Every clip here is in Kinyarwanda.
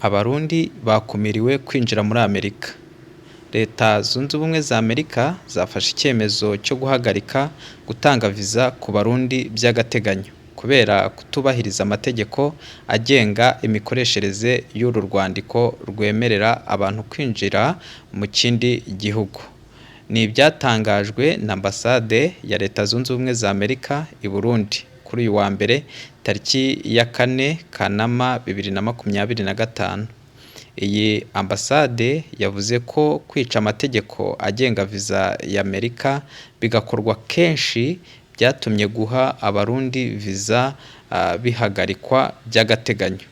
Abarundi bakumiriwe kwinjira muri Amerika. Leta zunze ubumwe za Amerika zafashe icyemezo cyo guhagarika gutanga viza ku Barundi by'agateganyo kubera kutubahiriza amategeko agenga imikoreshereze y'uru rwandiko rwemerera abantu kwinjira mu kindi gihugu. Ni ibyatangajwe na ambasade ya Leta zunze ubumwe za Amerika i Burundi kuri uyu wa mbere tariki ya 4 Kanama 2025. Iyi ambasade yavuze ko kwica amategeko agenga viza ya Amerika bigakorwa kenshi byatumye guha Abarundi viza bihagarikwa by'agateganyo.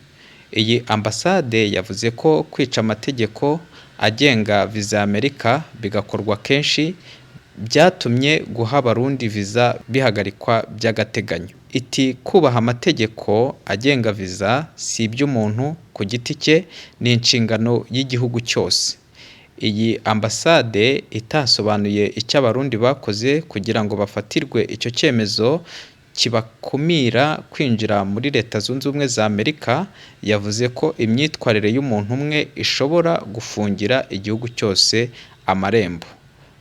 Iyi ambasade yavuze ko kwica amategeko agenga viza ya Amerika bigakorwa kenshi byatumye guha Abarundi viza bihagarikwa by'agateganyo. Iti kubaha amategeko agenga viza si iby'umuntu ku giti cye, ni inshingano y'igihugu cyose. Iyi ambasade itasobanuye icyo Abarundi bakoze kugira ngo bafatirwe icyo cyemezo kibakumira kwinjira muri Leta zunze ubumwe za Amerika, yavuze ko imyitwarire y'umuntu umwe ishobora gufungira igihugu cyose amarembo.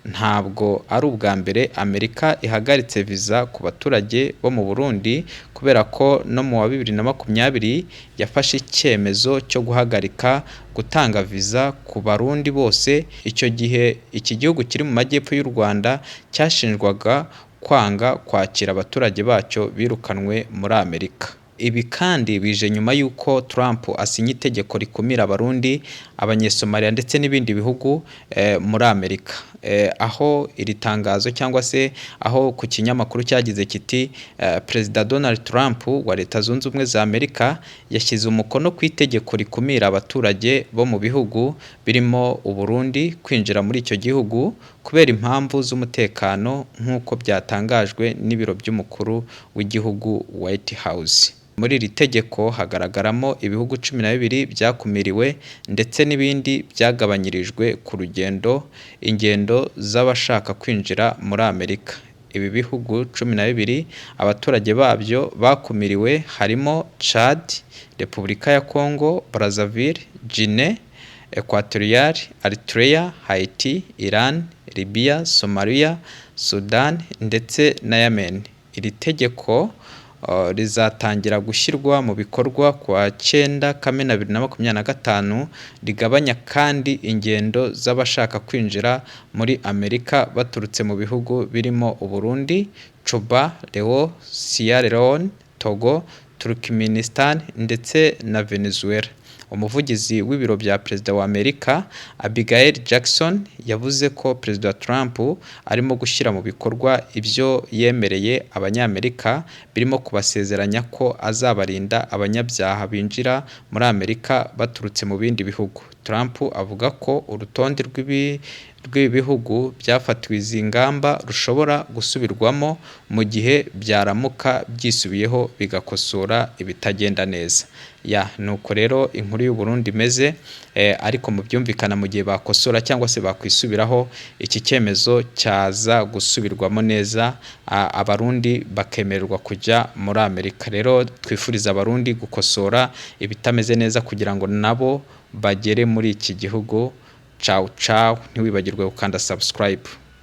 Ntabwo ari ubwa mbere Amerika ihagaritse viza ku baturage bo mu Burundi kubera ko no mu wa 2020 yafashe icyemezo cyo guhagarika gutanga viza ku Barundi bose. Icyo gihe iki gihugu kiri mu majyepfo y'u Rwanda cyashinjwaga kwanga kwakira abaturage bacyo birukanwe muri Amerika. Ibi kandi bije nyuma y'uko Trump asinye itegeko rikumira Abarundi, Abanyesomalia ndetse n'ibindi bihugu muri Amerika. Aho iri tangazo cyangwa se aho ku kinyamakuru cyagize kiti Perezida Donald Trump wa Leta zunze ubumwe za Amerika yashyize umukono ku itegeko rikumira abaturage bo mu bihugu birimo Uburundi kwinjira muri icyo gihugu kubera impamvu z'umutekano nk'uko byatangajwe n'ibiro by'umukuru w'igihugu White House. Muri iri tegeko hagaragaramo ibihugu 12 byakumiriwe ndetse n'ibindi byagabanyirijwe ku rugendo ingendo z'abashaka kwinjira muri Amerika. Ibi bihugu 12 abaturage babyo bakumiriwe harimo Chad, Repubulika ya Congo, Brazzaville, Guinea Equatorial, Eritrea, Haiti, Iran, Libya, Somalia, Sudan ndetse na Yemen. Iri tegeko rizatangira gushyirwa mu bikorwa kwa 9 Kamena 2025, rigabanya kandi ingendo z'abashaka kwinjira muri Amerika baturutse mu bihugu birimo Uburundi, Cuba, Lewo, Sierra Leone, Togo, Turkmenistan ndetse na Venezuela. Umuvugizi w'ibiro bya Perezida wa Amerika Abigail Jackson yavuze ko Perezida Trump arimo gushyira mu bikorwa ibyo yemereye Abanyamerika, birimo kubasezeranya ko azabarinda abanyabyaha binjira muri Amerika baturutse mu bindi bihugu. Trump avuga ko urutonde rw'ibihugu byafatiwe izi ngamba rushobora gusubirwamo mu gihe byaramuka byisubiyeho bigakosora ibitagenda neza. Nuko rero inkuru y'u Burundi imeze, ariko mu byumvikana mu gihe bakosora cyangwa se bakwisubiraho iki cyemezo cyaza gusubirwamo neza, Abarundi bakemererwa kujya muri Amerika. Rero twifuriza Abarundi gukosora ibitameze neza kugira ngo nabo bagere muri iki gihugu. Ciao ciao, ntiwibagirwe gukanda subscribe.